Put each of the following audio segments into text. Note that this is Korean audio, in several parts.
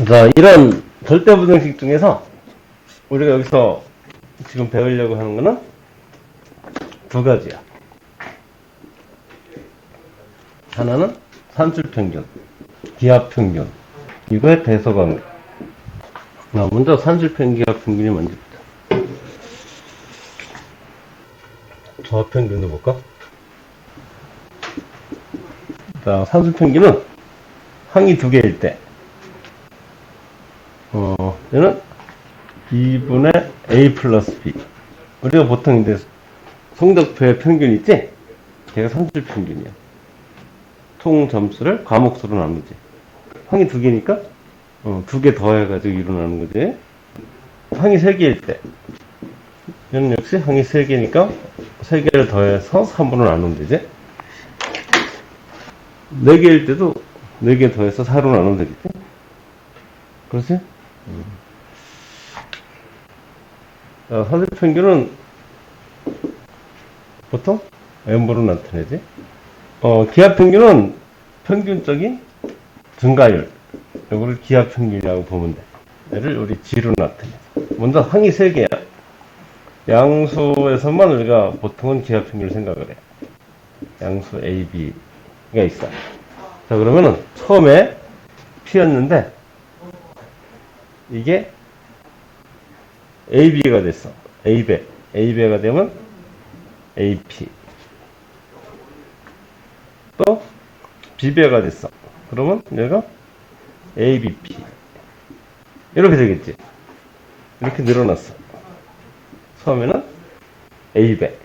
자, 이런 절대부등식 중에서 우리가 여기서 지금 배우려고 하는 거는 두 가지야. 하나는 산술평균, 기하평균. 이거의 대소관계. 먼저 산술평균, 기하평균이 먼저 보자. 조합평균도 볼까? 자, 산술평균은 항이 두 개일 때, 얘는 2분의 A 플러스 B. 우리가 보통 이제 성적표의 평균 있지? 걔가 산술평균이야. 총 점수를 과목수로 나누지. 항이 두 개니까, 두 개 더해가지고 일어나는 거지. 항이 세 개일 때, 얘는 역시 항이 세 개니까, 세 개를 더해서 3분을 나누면 되지. 네 개일 때도 네 개 더해서 4로 나누면 되겠지. 그렇지? 자, 산술평균은 보통 M으로 나타내지. 기하평균은 평균적인 증가율. 이거를 기하평균이라고 보면 돼. 얘를 우리 G로 나타내. 먼저 항이 3개야. 양수에서만 우리가 보통은 기하평균을 생각을 해. 양수 A, B가 있어. 자, 그러면은 처음에 P였는데 이게 AB가 됐어. A배. A배가 되면 AP. 또 B배가 됐어. 그러면 얘가 ABP. 이렇게 되겠지. 이렇게 늘어났어. 처음에는 A배.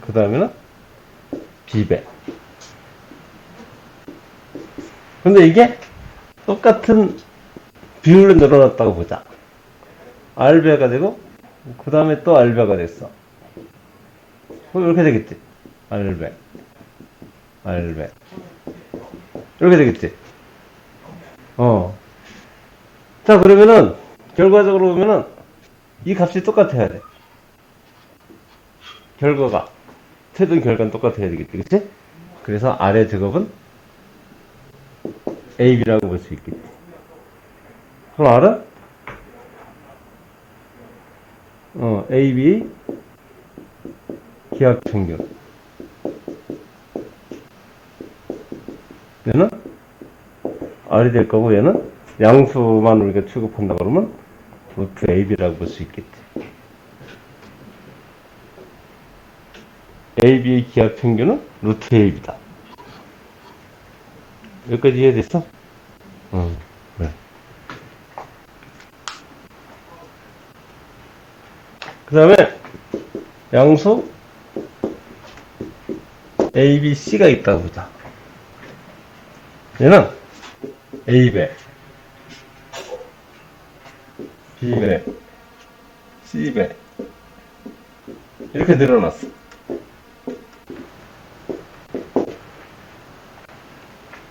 그 다음에는 B배. 근데 이게 똑같은 비율로 늘어났다고 보자. R배가 되고, 그 다음에 또 R배가 됐어. 그럼 이렇게 되겠지. R배. R배. 이렇게 되겠지. 자, 그러면은, 결과적으로 보면은, 이 값이 똑같아야 돼. 결과가. 최종 결과는 똑같아야 되겠지. 그치? 그래서 R의 제곱은 AB라고 볼 수 있겠지. 그럼 R은? AB 기하평균. 얘는 R이 될 거고, 얘는 양수만 우리가 취급한다 그러면 루트 AB라고 볼 수 있겠지. AB의 기하평균은 루트 AB다. 여기까지 이해됐어? 그래. 그 다음에 양수 A, B, C가 있다고 보자. 얘는 A배, B배, C배 이렇게 늘어났어.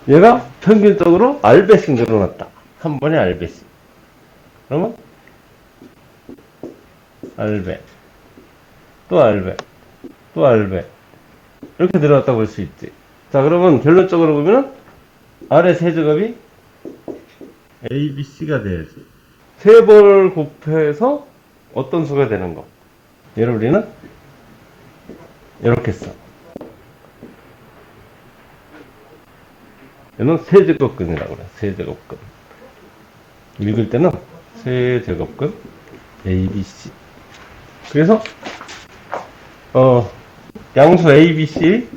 얘가 평균적으로 R배씩 늘어났다. 한 번에 R배씩. 그러면 R배, 또 R배, 또 R배 이렇게 늘어났다고 볼 수 있지. 자, 그러면 결론적으로 보면은 R의 세제곱이 A, B, C가 돼야지. 세 번을 곱해서 어떤 수가 되는 거. 얘를 우리는 이렇게 써. 얘는 세제곱근이라고 그래. 세제곱근. 읽을 때는 세제곱근 A, B, C. 그래서 양수 A, B, C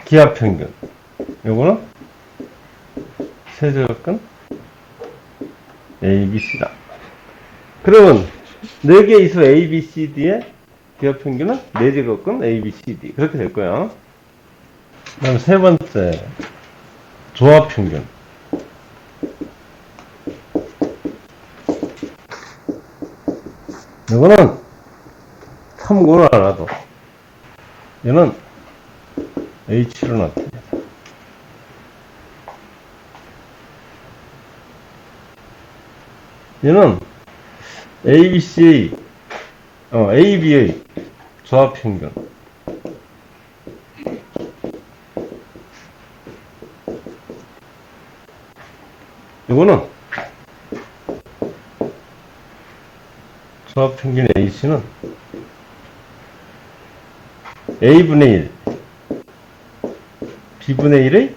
기하평균. 요거는 세제곱근 A, B, C다. 그러면 4개의 이수 A, B, C, D의 기하평균은 4제곱근 A, B, C, D. 그렇게 될 거야. 그 다음 세 번째, 조합평균. 이거는 참고를 알아도 얘는 H로 나타내. 얘는 ABC의, AB의 조합평균. 이거는 조합평균 A씨는 A분의 1 B분의 1의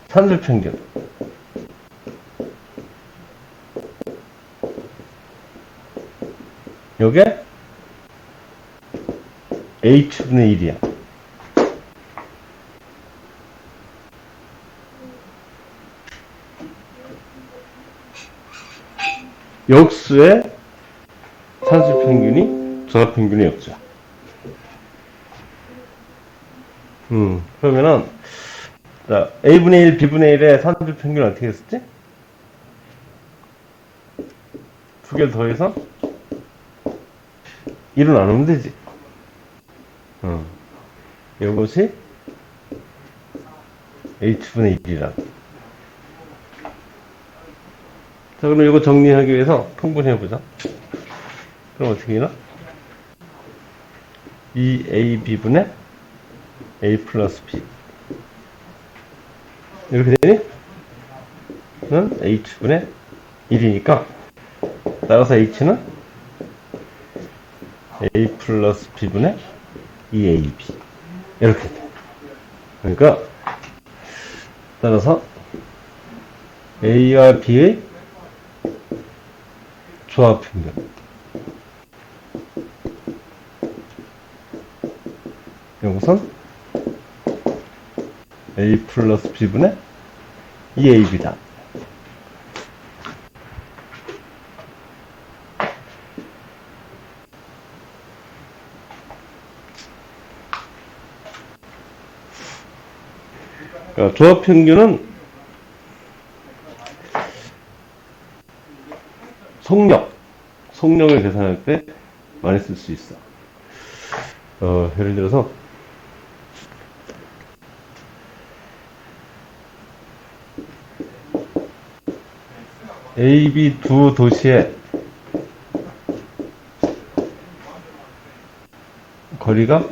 산술평균. 요게 H분의 1이야. 역수의 산술평균이 조합평균의 역수야. 그러면은, 자, A분의 1, B분의 1의 산술평균은 어떻게 했었지? 두 개를 더해서 1로 나누면 되지. 이것이 H분의 1이라. 자, 그럼 이거 정리하기 위해서 통분해보자. 그럼 어떻게 되나? 2AB분의 A 플러스 B. 이렇게 되니? 는 H분의 1이니까, 따라서 H는 A 플러스 B분의 2AB. 이렇게 돼. 그러니까, 따라서 A와 B의 조합평균. 이것은 A 플러스 B분의 2AB다. 그러니까 조합평균은 속력을 계산할 때 많이 쓸 수 있어. 예를 들어서 A, B 두 도시의 거리가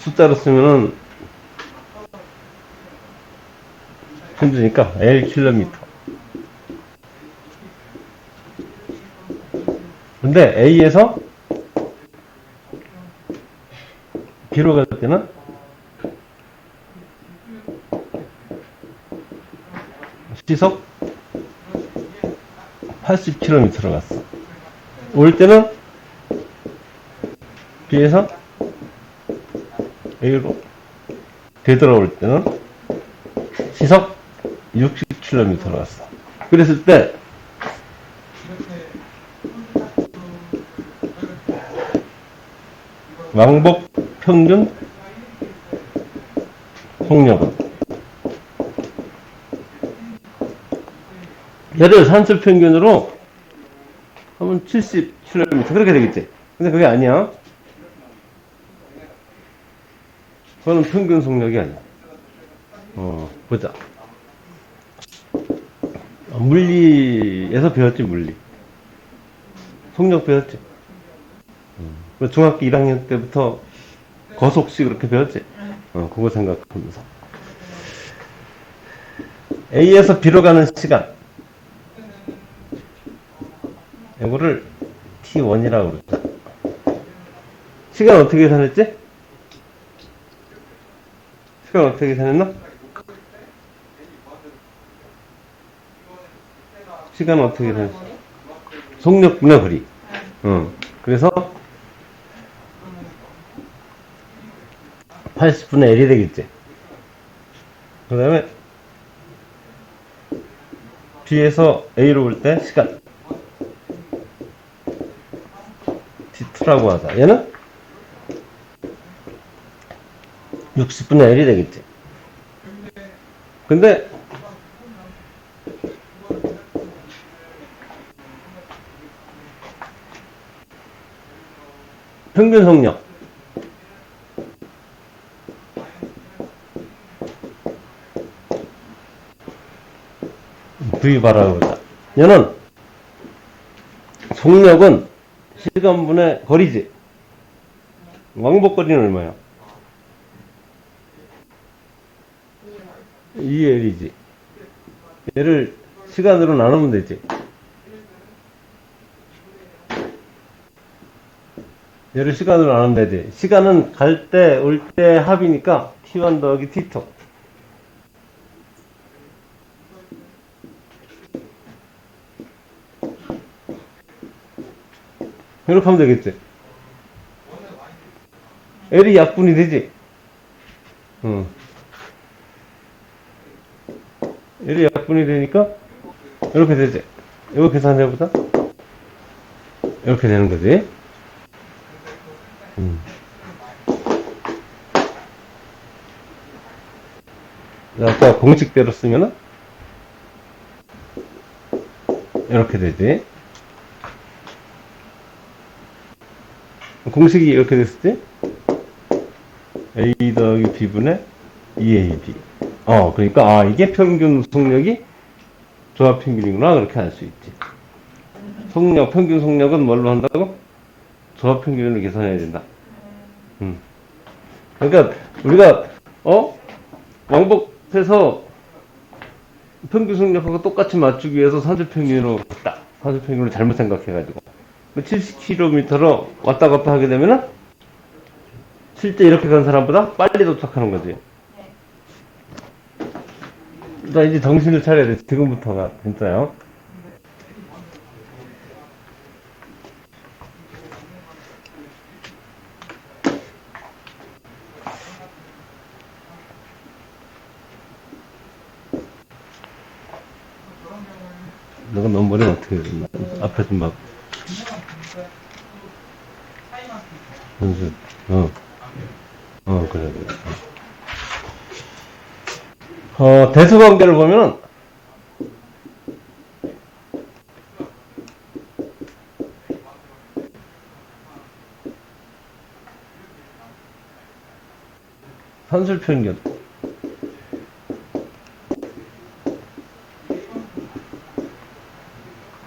숫자로 쓰면은 힘드니까 Lkm. 근데 A에서 B로 갈 때는 시속 80km로 갔어. 올 때는 B에서 A로 되돌아올 때는 시속 60km로 갔어. 그랬을 때 왕복 평균 속력은, 얘를 산술 평균으로 하면 70km 그렇게 되겠지. 근데 그게 아니야. 그거는 평균 속력이 아니야. 보자. 물리에서 배웠지, 물리. 속력 배웠지. 중학교 1학년 때부터 거속식 그렇게 배웠지. 그거 생각하면서. A에서 B로 가는 시간. 이거를 T1이라고 그러자. 시간 어떻게 계산했지? 시간 어떻게 계산했나? 시간 어떻게 계산했어? 속력분의 거리. 그래서 80분의 L이 되겠지. 그 다음에 B에서 A로 올 때 시간 T2라고 하자. 얘는 60분의 L이 되겠지. 근데 평균 속력 V 바라고 보자. 얘는 속력은 시간분의 거리지. 왕복거리는 얼마야? 2L이지. 얘를 시간으로 나누면 되지. 얘를 시간으로 나누면 되지. 시간은 갈 때, 올 때 합이니까 T1 더하기 T2. 이렇게 하면 되겠지. L이 약분이 되지. 응. L이 약분이 되니까 이렇게 되지. 이거 계산해보자. 이렇게 되는 거지. 아까 공식대로 쓰면은 이렇게 되지. 공식이 이렇게 됐을 때 A 더하기 B분의 2AB. 그러니까 이게 평균 속력이 조합 평균이구나, 그렇게 알 수 있지. 속력, 평균 속력은 뭘로 한다고? 조합 평균을 계산해야 된다. 그러니까 우리가 왕복해서 평균 속력하고 똑같이 맞추기 위해서 산술평균으로 갔다. 산술평균을 잘못 생각해가지고 70km로 왔다 갔다 하게 되면은 실제 이렇게 간 사람보다 빨리 도착하는 거지. 나 이제 정신을 차려야 돼. 지금부터가 진짜요. 너가 너무 머리가 어떻게 앞에 좀 막. 그래. 대수관계를 보면은 산술평균,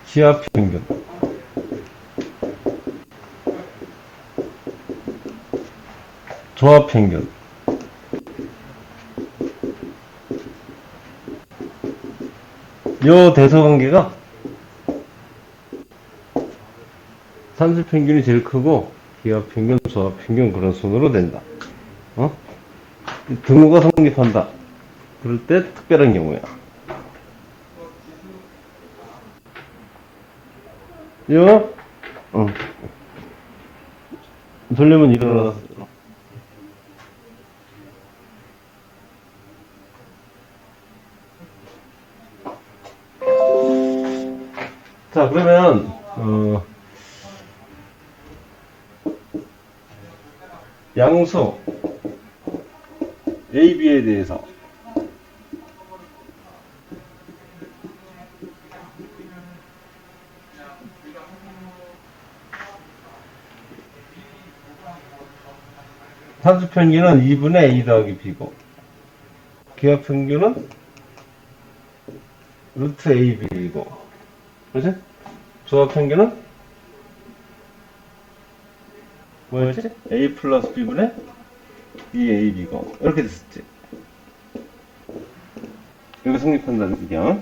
지하평균, 조합평균, 요 대소관계가 산술평균이 제일 크고 기하평균, 조합평균 그런 순으로 된다. 등호가 성립한다. 그럴 때 특별한 경우야. 요 돌리면 일어나서. 자, 그러면 양수 A, B에 대해서 산수평균은 2분의 A 더하기 B고 기하평균은 루트 AB이고, 그렇지? 조합평균은 뭐였지? A 플러스 B분의 2AB고 이렇게 됐었지. 이거 성립한다는 얘기야.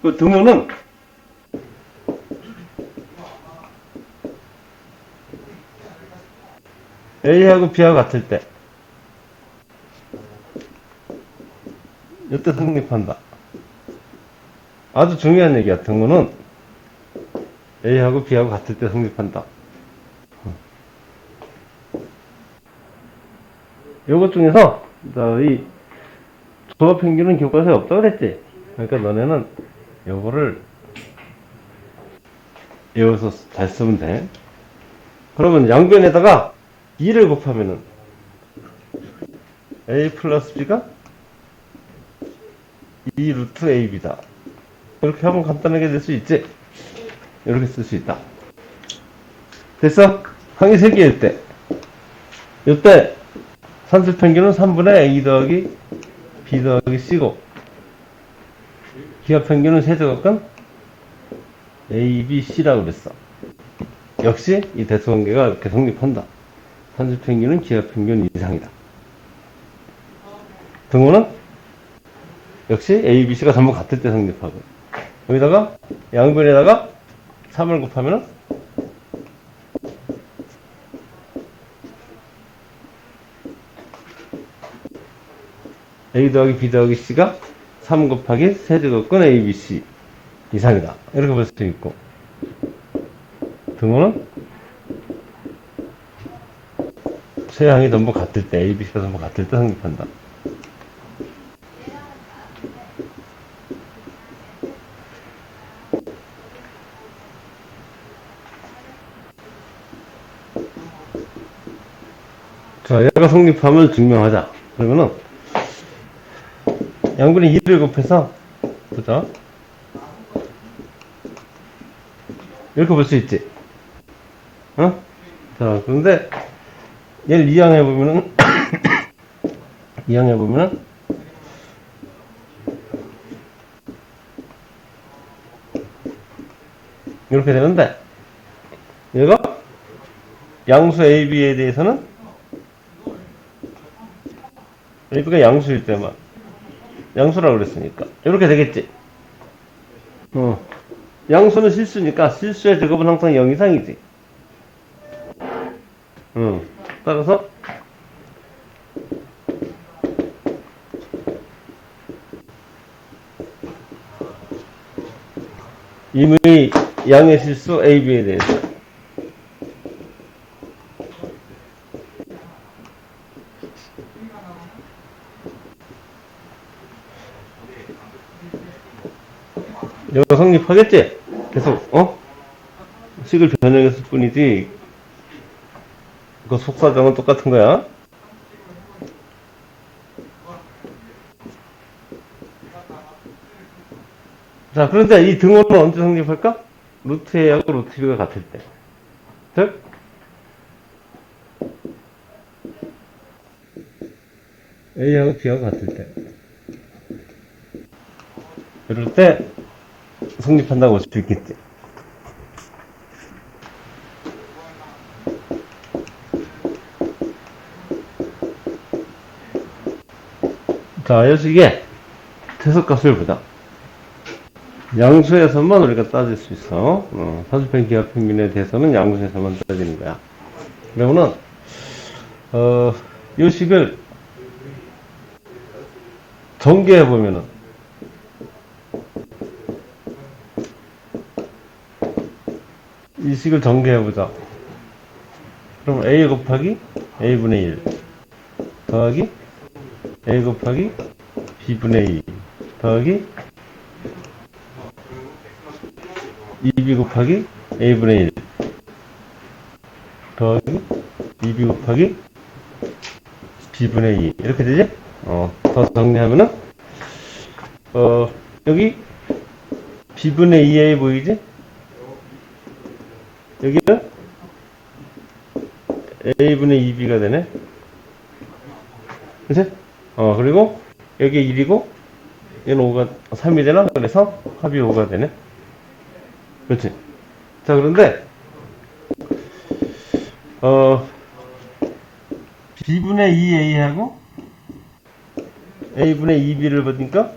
그 등호는 A하고 B하고 같을 때 이때 성립한다. 아주 중요한 얘기야. 등호는 A하고 B하고 같을 때 성립한다. 요것 중에서 이 조합평균은 교과서에 없다고 그랬지. 그러니까 너네는 요거를 외워서 잘 쓰면 돼. 그러면 양변에다가 2를 곱하면은 A 플러스 B가 2 루트 AB다. 이렇게 하면 간단하게 될 수 있지. 이렇게 쓸 수 있다. 됐어? 항이 3개일 때 이때 산술평균은 3분의 A 더하기 B 더하기 C고 기하평균은 세제곱근 A, B, C라고 그랬어. 역시 이 대수관계가 이렇게 성립한다. 산술평균은 기하평균 이상이다. 등호는 역시 A, B, C가 전부 같을 때 성립하고. 여기다가 양변에다가 3을 곱하면은 A 더하기 B 더하기 C가 3 곱하기 세제곱근 A, B, C 이상이다. 이렇게 볼 수도 있고. 등호는 세 항이 전부 같을 때, A, B, C가 전부 같을 때 성립한다. 자, 얘가 성립함을 증명하자. 그러면은 양분의 2를 곱해서 보자. 이렇게 볼 수 있지. 어? 자, 그런데 얘를 이항해보면은 이항해보면은 이렇게 되는데 얘가 양수 AB에 대해서는 AB가 양수일 때만 양수라고 그랬으니까 이렇게 되겠지. 양수는 실수니까 실수의 제곱은 항상 0 이상이지. 따라서 임의 양의 실수 AB에 대해서 이거 성립하겠지? 계속 식을 변형했을 뿐이지 그 속사정은 똑같은 거야. 자, 그런데 이 등호는 언제 성립할까? 루트 A하고 루트 B가 같을 때. 즉, A하고 B하고 같을 때. 이럴 때 성립한다고 볼 수 있겠지. 자, 여기서 이게 최소값을 보자. 양수에서만 우리가 따질 수 있어. 사주평 기하평균에 대해서는 양수에서만 따지는 거야. 그러면은 이 식을 전개해 보면은 이 식을 전개해 보자. 그럼 A 곱하기 A분의 1 더하기 A 곱하기 B분의 2 더하기 2B 곱하기 A분의 1 더하기 2B 곱하기 B분의 2 이렇게 되지? 더 정리하면은 여기 B분의 2A 보이지? 여기는 A분의 2B가 되네. 그치? 그리고 여기 1이고 얘는 5가 3이 되나? 그래서 합이 5가 되네. 그렇지? 자, 그런데 B분의 2A하고 A분의 2B를 보니까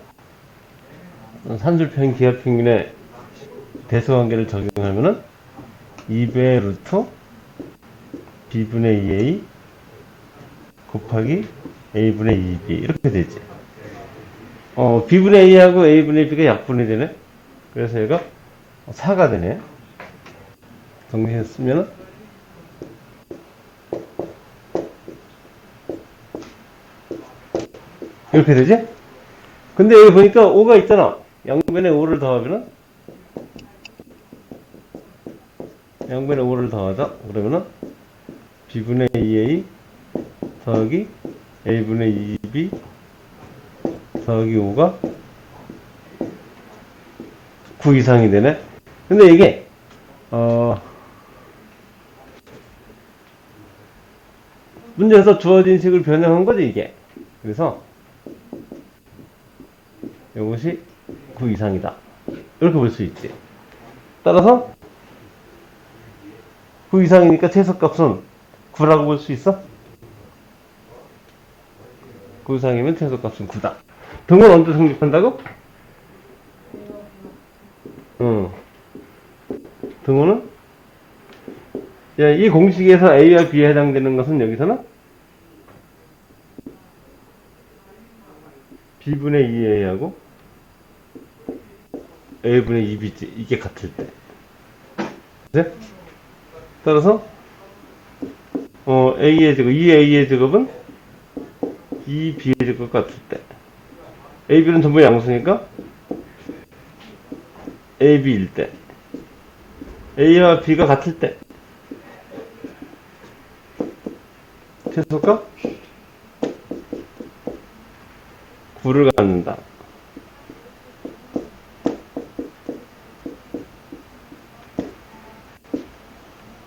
산술평 기하평균의 대수관계를 적용하면은 2배 루트 B분의 2A 곱하기 A분의 2B 이렇게 되지. B분의 A하고 A분의 B가 약분이 되네. 그래서 얘가 4가 되네. 정리했으면은 이렇게 되지? 근데 여기 보니까 5가 있잖아. 양변에 5를 더하면은 양변에 5를 더하자. 그러면은 B분의 2A 더하기 A분의 2B 더하기 5가 9 이상이 되네. 근데 이게 문제에서 주어진 식을 변형한 거지 이게. 그래서 이것이 9 이상이다 이렇게 볼 수 있지. 따라서 9 이상이니까 최소값은 9라고 볼 수 있어. 9 이상이면 최소값은 9다 등호는 언제 성립한다고? 등호는? 야, 이 공식에서 A와 B에 해당되는 것은 여기서는 B분의 2A하고 A분의 2B 이게 같을 때. 네? 따라서 A의 제곱, 2A의 제곱은 2B의 제곱 같을 때. A, B는 전부 양수니까 A, B일 때. A와 B가 같을 때. 최소값 9를 갖는다.